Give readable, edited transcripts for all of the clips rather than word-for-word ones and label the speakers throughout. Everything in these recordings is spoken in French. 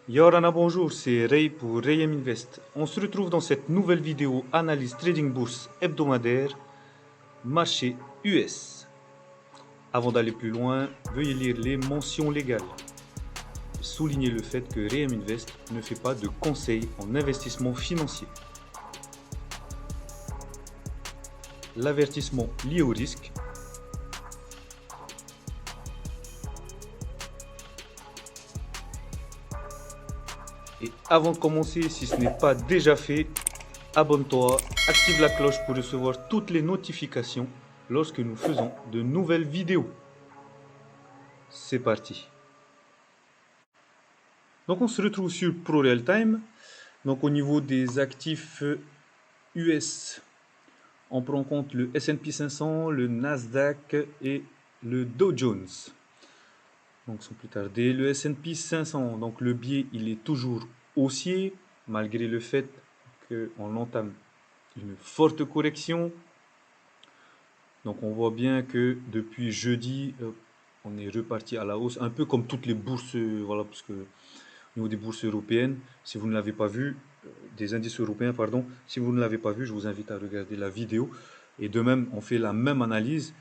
Speaker 1: Yorana, bonjour, c'est Ray pour Rayem Invest. On se retrouve dans cette nouvelle vidéo analyse trading bourse hebdomadaire, marché US. Avant d'aller plus loin, veuillez lire les mentions légales. Soulignez le fait que Rayem Invest ne fait pas de conseils en investissement financier. L'avertissement lié au risque. Et avant de commencer, si ce n'est pas déjà fait, abonne-toi, active la cloche pour recevoir toutes les notifications lorsque nous faisons de nouvelles vidéos. C'est parti. Donc on se retrouve sur ProRealTime. Donc au niveau des actifs US, on prend en compte le S&P 500, le Nasdaq et le Dow Jones. Donc sans plus tarder, le S&P 500, donc le biais il est toujours haussier malgré le fait qu'on entame une forte correction. Donc on voit bien que depuis jeudi, on est reparti à la hausse, un peu comme toutes les bourses, voilà, parce que au niveau des bourses européennes, si vous ne l'avez pas vu, des indices européens, pardon, si vous ne l'avez pas vu, je vous invite à regarder la vidéo. Et de même, on fait la même analyse,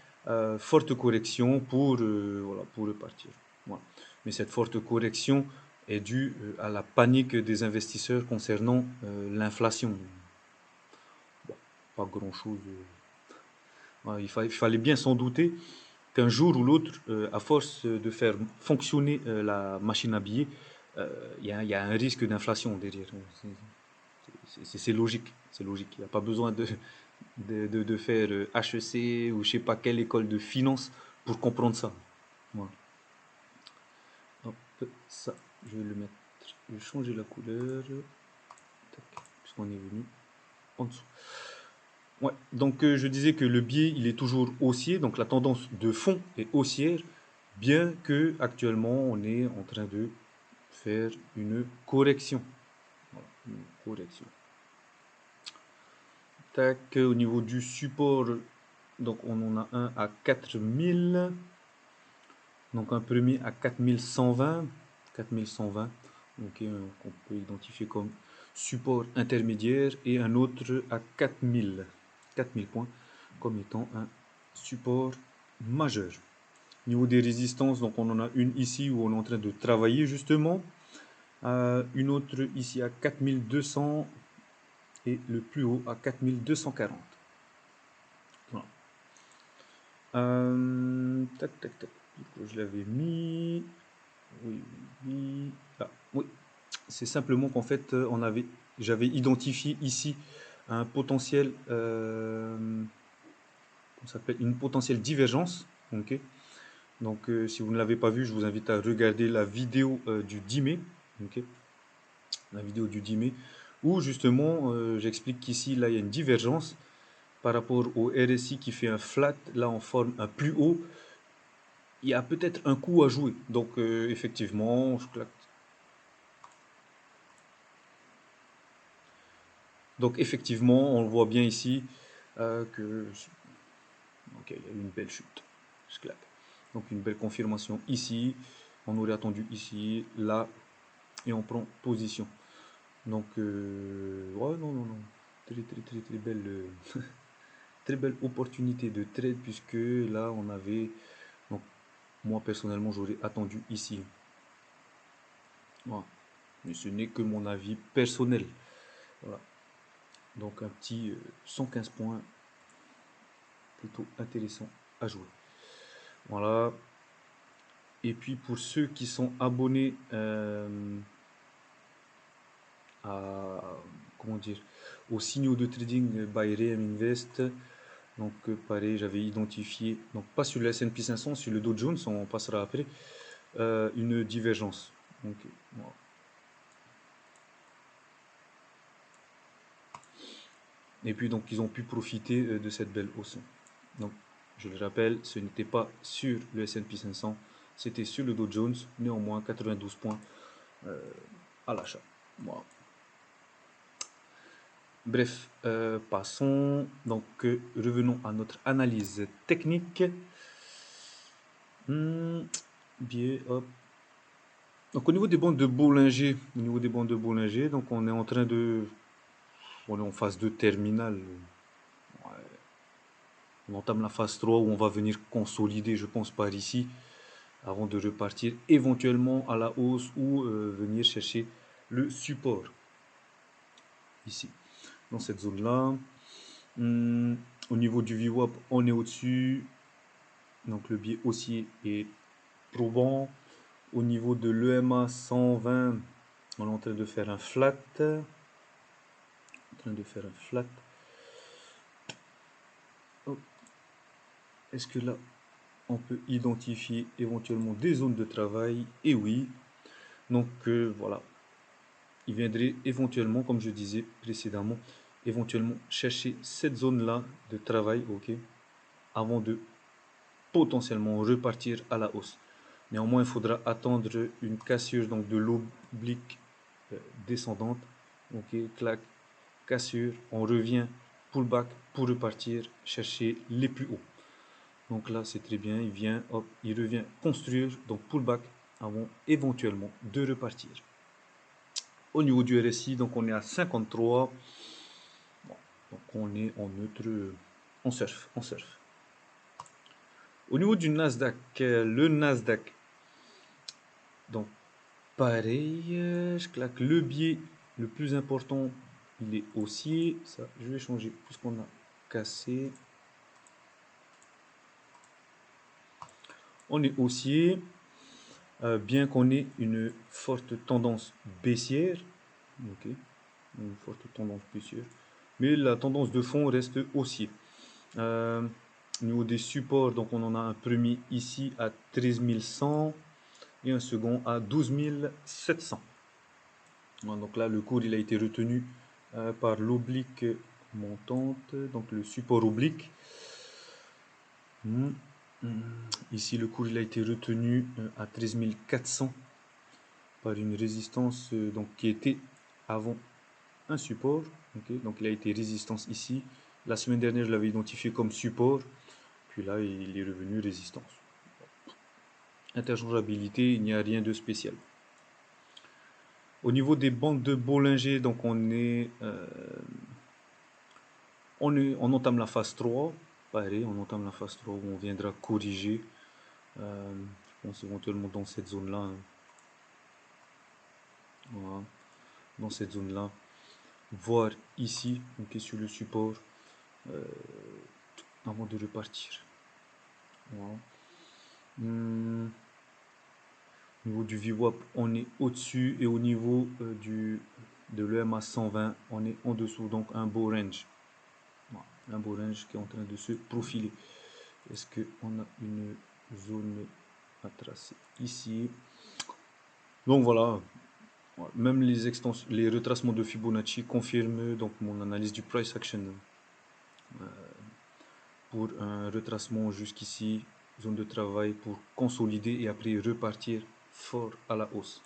Speaker 1: forte correction voilà, pour repartir. Voilà. Mais cette forte correction est due à la panique des investisseurs concernant l'inflation. Bon, pas grand-chose. Voilà, il fallait bien s'en douter qu'un jour ou l'autre, à force de faire fonctionner la machine à billets, il y a un risque d'inflation derrière. C'est logique, c'est logique. Il n'y a pas besoin de faire HEC ou je sais pas quelle école de finance pour comprendre ça. Voilà. Hop, ça, je vais le mettre, je vais changer la couleur, puisqu'on est venu en dessous. Ouais, donc je disais que le biais, il est toujours haussier, donc la tendance de fond est haussière, bien que actuellement on est en train de faire une correction. Voilà, une correction. Tac, au niveau du support, donc on en a un à 4000, donc un premier à 4120, 4120, ok, qu'on peut identifier comme support intermédiaire, et un autre à 4000 points comme étant un support majeur. Au niveau des résistances, donc on en a une ici où on est en train de travailler justement, une autre ici à 4200 et le plus haut à 4240. Voilà. Tac, tac, tac. Je l'avais mis. Oui, oui. Ah, oui. C'est simplement qu'en fait, j'avais identifié ici un potentiel, s'appelle une potentielle divergence. Ok. Donc, si vous ne l'avez pas vu, je vous invite à regarder la vidéo du 10 mai. Ok. La vidéo du 10 mai, où justement, j'explique qu'ici, là, il y a une divergence par rapport au RSI qui fait un flat, là, en forme un plus haut. Il y a peut-être un coup à jouer. Donc, effectivement, je claque. Donc, effectivement, on le voit bien ici que. Ok, il y a eu une belle chute. Je claque. Donc, une belle confirmation ici. On aurait attendu ici, là, et on prend position. Donc, ouais, non, non, non. Très, très, très, très belle, très belle opportunité de trade, puisque là, on avait. Donc, moi, personnellement, j'aurais attendu ici. Voilà. Mais ce n'est que mon avis personnel. Voilà. Donc un petit 115 points, plutôt intéressant à jouer. Voilà. Et puis pour ceux qui sont abonnés à, comment dire, aux signaux de trading by Rayem Invest, donc pareil, j'avais identifié, donc pas sur le S&P 500, sur le Dow Jones, on passera après, une divergence. Donc, voilà. Et puis donc ils ont pu profiter de cette belle hausse. Donc je le rappelle, ce n'était pas sur le S&P 500, c'était sur le Dow Jones, néanmoins 92 points à l'achat. Voilà. Bref, passons. Donc revenons à notre analyse technique. Bien, hop. Donc au niveau des bandes de Bollinger, donc on est en train de, on est en phase de terminale. Ouais. On entame la phase 3 où on va venir consolider, je pense, par ici, avant de repartir éventuellement à la hausse ou venir chercher le support ici, dans cette zone-là. Au niveau du VWAP, on est au-dessus. Donc le biais haussier est probant. Au niveau de l'EMA 120, on est en train de faire un flat. Oh. Est-ce que là, on peut identifier éventuellement des zones de travail? Et oui. Donc voilà. Il viendrait éventuellement, comme je disais précédemment, éventuellement chercher cette zone-là de travail, ok, avant de potentiellement repartir à la hausse. Néanmoins, il faudra attendre une cassure donc de l'oblique descendante. Ok, clac, cassure, on revient, pullback pour repartir chercher les plus hauts. Donc là, c'est très bien, il vient, hop, il revient construire, donc pullback avant éventuellement de repartir. Au niveau du RSI, donc on est à 53. Bon, donc on est en neutre, on surfe. Au niveau du Nasdaq, le Nasdaq, donc pareil, je claque le biais le plus important, il est haussier. Ça, je vais changer puisqu'on a cassé. On est haussier, bien qu'on ait une forte tendance baissière. Ok, une forte tendance baissière. Mais la tendance de fond reste haussier. Au niveau des supports, donc on en a un premier ici à 13 100 et un second à 12 700. Donc là, le cours il a été retenu par l'oblique montante, donc le support oblique. Ici, le cours il a été retenu à 13 400 par une résistance donc, qui était avant un support. Okay, donc il a été résistance ici. La semaine dernière, je l'avais identifié comme support. Puis là, il est revenu résistance. Interchangeabilité, il n'y a rien de spécial. Au niveau des bandes de Bollinger, donc on entame la phase 3. Pareil, on entame la phase 3 où on viendra corriger. Je pense éventuellement dans cette zone-là. Hein. Voilà. Dans cette zone-là. Voir ici, ok, sur le support, avant de repartir. Voilà. Au niveau du VWAP, on est au-dessus et au niveau de l'EMA 120, on est en dessous, donc un beau range. Voilà. Un beau range qui est en train de se profiler. Est-ce qu'on a une zone à tracer ici? Donc voilà, même les retracements de Fibonacci confirment donc mon analyse du price action pour un retracement jusqu'ici, zone de travail pour consolider et après repartir fort à la hausse.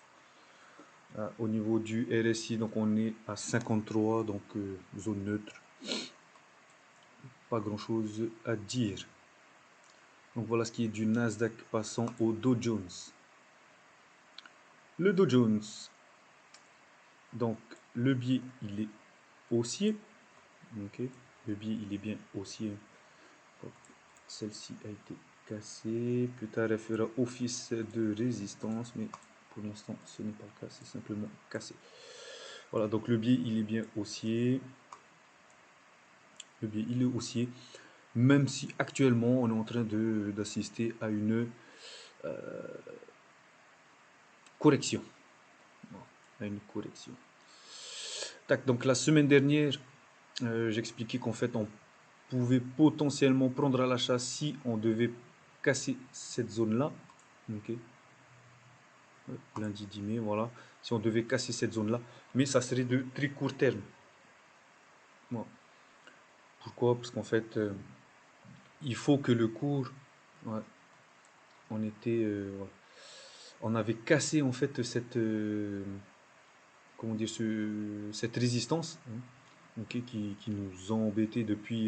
Speaker 1: Au niveau du RSI, donc on est à 53, donc zone neutre. Pas grand chose à dire. Donc voilà ce qui est du Nasdaq, passant au Dow Jones. Le Dow Jones, donc le biais il est haussier. Ok, le biais il est bien haussier. Celle-ci a été cassée. Plus tard elle fera office de résistance, mais pour l'instant ce n'est pas le cas, c'est simplement cassé. Voilà, donc le biais il est bien haussier. Le biais il est haussier. Même si actuellement on est en train d'assister à une correction. À une correction. Tac, donc la semaine dernière, j'expliquais qu'en fait on pouvait potentiellement prendre à l'achat si on devait casser cette zone-là. Ok. Lundi 10 mai, voilà. Si on devait casser cette zone-là, mais ça serait de très court terme. Voilà. Pourquoi? Parce qu'en fait, il faut que le cours, ouais, on avait cassé en fait cette, comment dire, cette résistance, hein, okay, qui nous embêtait depuis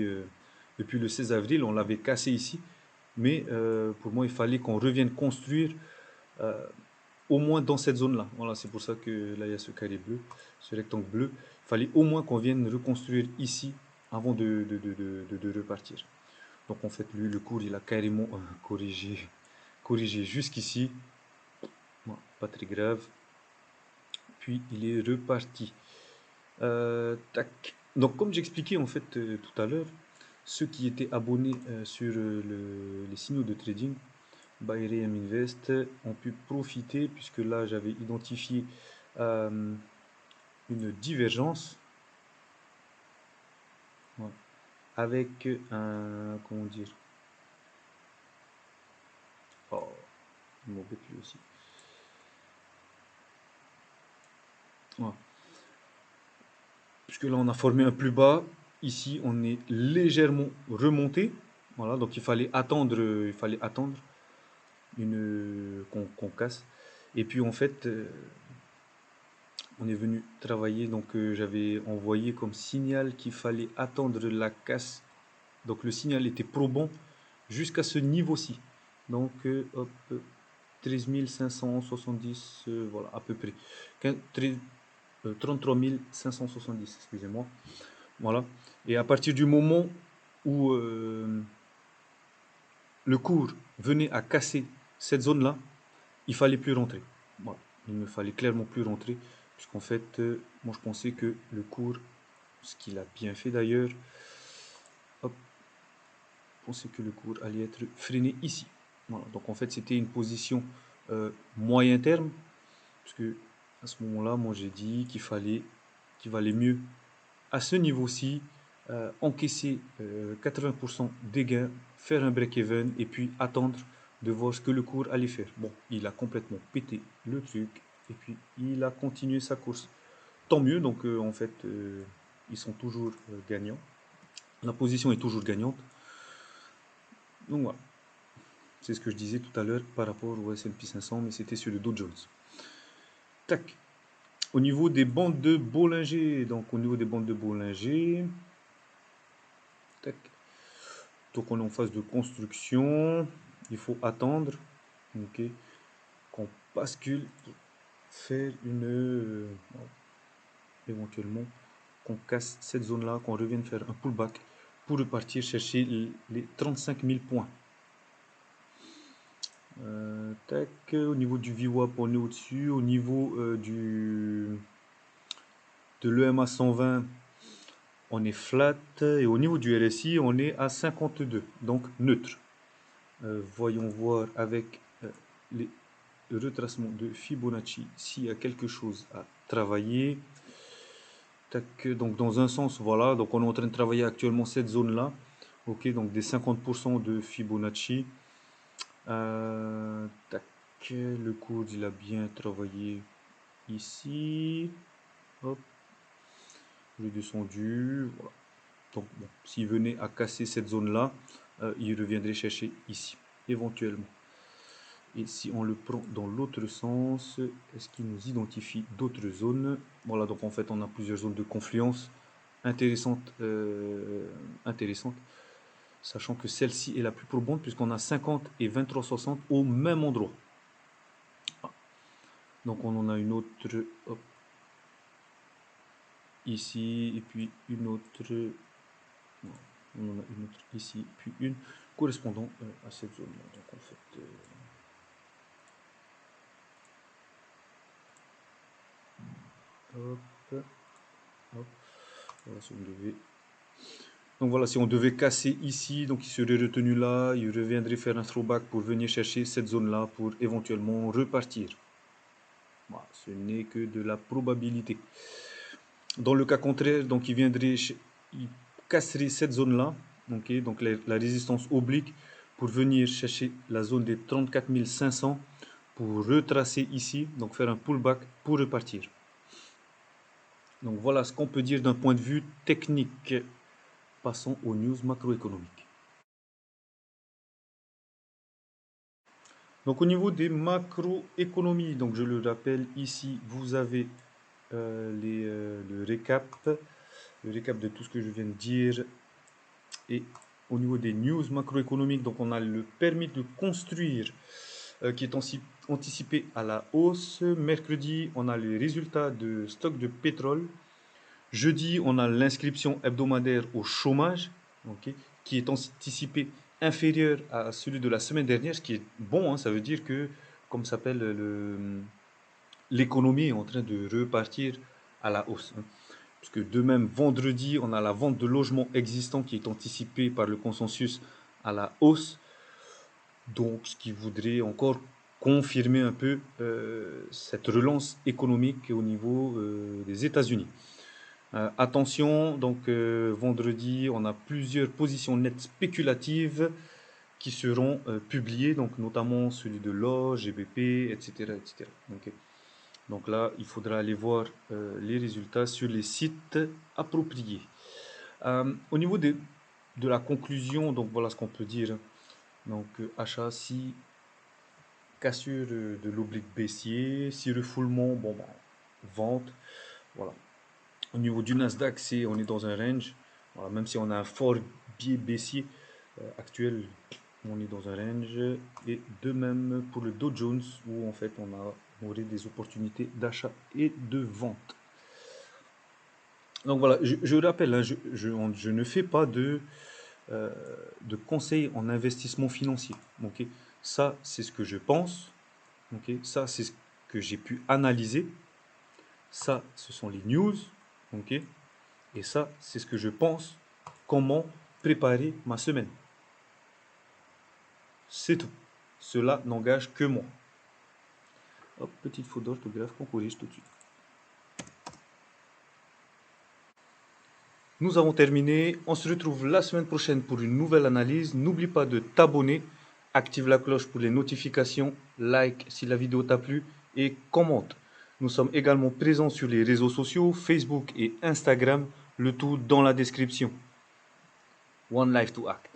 Speaker 1: le 16 avril. On l'avait cassé ici, mais pour moi, il fallait qu'on revienne construire au moins dans cette zone-là. Voilà, c'est pour ça que là, il y a ce carré bleu, ce rectangle bleu. Il fallait au moins qu'on vienne reconstruire ici avant de repartir. Donc en fait, lui, le cours, il a carrément corrigé jusqu'ici. Bon, pas très grave. Puis il est reparti. Tac. Donc comme j'expliquais en fait tout à l'heure, ceux qui étaient abonnés sur les signaux de trading, Bayreum Invest, ont pu profiter puisque là j'avais identifié une divergence, voilà, avec un, comment dire, oh, il m'embête lui aussi. Voilà. Puisque là on a formé un plus bas, ici on est légèrement remonté, voilà, donc il fallait attendre qu'on casse. Et puis en fait, on est venu travailler, donc j'avais envoyé comme signal qu'il fallait attendre la casse. Donc le signal était probant jusqu'à ce niveau-ci. Donc hop, 13 570, voilà, à peu près. 33 570, excusez-moi. Voilà. Et à partir du moment où le cours venait à casser cette zone-là, il fallait plus rentrer. Voilà. Il ne fallait clairement plus rentrer, puisqu'en fait, moi je pensais que le cours, ce qu'il a bien fait d'ailleurs, hop, je pensais que le cours allait être freiné ici. Voilà. Donc en fait, c'était une position moyen terme, puisque à ce moment-là, moi j'ai dit qu'il valait mieux à ce niveau-ci encaisser 80% des gains, faire un break-even et puis attendre de voir ce que le cours allait faire. Bon, il a complètement pété le truc et puis il a continué sa course. Tant mieux, donc en fait, ils sont toujours gagnants. La position est toujours gagnante. Donc voilà, c'est ce que je disais tout à l'heure par rapport au S&P 500, mais c'était sur le Dow Jones. Tac. Au niveau des bandes de Bollinger, donc au niveau des bandes de Bollinger, tac. Donc on est en phase de construction. Il faut attendre, ok, qu'on bascule pour faire une éventuellement qu'on casse cette zone là, qu'on revienne faire un pullback pour repartir chercher les 35 000 points. Tac, au niveau du VWAP on est au-dessus, au niveau de l'EMA 120 on est flat et au niveau du RSI on est à 52, donc neutre. Voyons voir avec les retracements de Fibonacci s'il y a quelque chose à travailler. Tac, donc dans un sens, voilà, donc on est en train de travailler actuellement cette zone là, ok, donc des 50% de Fibonacci. Tac, le cours il a bien travaillé ici, hop, j'ai descendu, voilà. Donc bon, s'il venait à casser cette zone là, il reviendrait chercher ici éventuellement. Et si on le prend dans l'autre sens, est-ce qu'il nous identifie d'autres zones? Voilà, donc en fait on a plusieurs zones de confluence intéressantes, sachant que celle-ci est la plus probante puisqu'on a 50 et 23,60 au même endroit. Donc on en a une autre, hop, ici, et puis une autre, on en a une autre ici, puis une correspondant à cette zone-là. Donc en fait, hop, hop, voilà, si on devait... Donc voilà, si on devait casser ici, donc il serait retenu là, il reviendrait faire un throwback pour venir chercher cette zone-là pour éventuellement repartir. Voilà, ce n'est que de la probabilité. Dans le cas contraire, donc il casserait cette zone-là, okay, donc la résistance oblique, pour venir chercher la zone des 34 500 pour retracer ici, donc faire un pullback pour repartir. Donc voilà ce qu'on peut dire d'un point de vue technique. Passons aux news macroéconomiques. Donc au niveau des macroéconomies, donc je le rappelle ici, vous avez le récap de tout ce que je viens de dire. Et au niveau des news macroéconomiques, donc on a le permis de construire qui est anticipé à la hausse. Mercredi, on a les résultats de stock de pétrole. Jeudi, on a l'inscription hebdomadaire au chômage, ok, qui est anticipé inférieur à celui de la semaine dernière, ce qui est bon, hein, ça veut dire que, comme s'appelle, l'économie est en train de repartir à la hausse, hein. Parce que de même, vendredi, on a la vente de logements existants qui est anticipée par le consensus à la hausse. Donc, ce qui voudrait encore confirmer un peu cette relance économique au niveau des États-Unis. Attention, donc vendredi, on a plusieurs positions nettes spéculatives qui seront publiées, donc notamment celui de l'or, GBP, etc., etc. Okay. Donc là, il faudra aller voir les résultats sur les sites appropriés. Au niveau de la conclusion, donc voilà ce qu'on peut dire. Donc achat si cassure de l'oblique baissier, si refoulement, bon bah, vente, voilà. Au niveau du Nasdaq, on est dans un range, voilà, même si on a un fort biais baissier actuel, on est dans un range, et de même pour le Dow Jones où en fait on aurait des opportunités d'achat et de vente. Donc voilà, je rappelle, hein, je ne fais pas de conseils en investissement financier. Okay, ça, c'est ce que je pense. Okay, ça, c'est ce que j'ai pu analyser. Ça, ce sont les news. Okay, et ça, c'est ce que je pense. Comment préparer ma semaine. C'est tout. Cela n'engage que moi. Hop, petite faute d'orthographe qu'on corrige tout de suite. Nous avons terminé. On se retrouve la semaine prochaine pour une nouvelle analyse. N'oublie pas de t'abonner, active la cloche pour les notifications, like si la vidéo t'a plu et commente. Nous sommes également présents sur les réseaux sociaux, Facebook et Instagram, le tout dans la description. One life to act.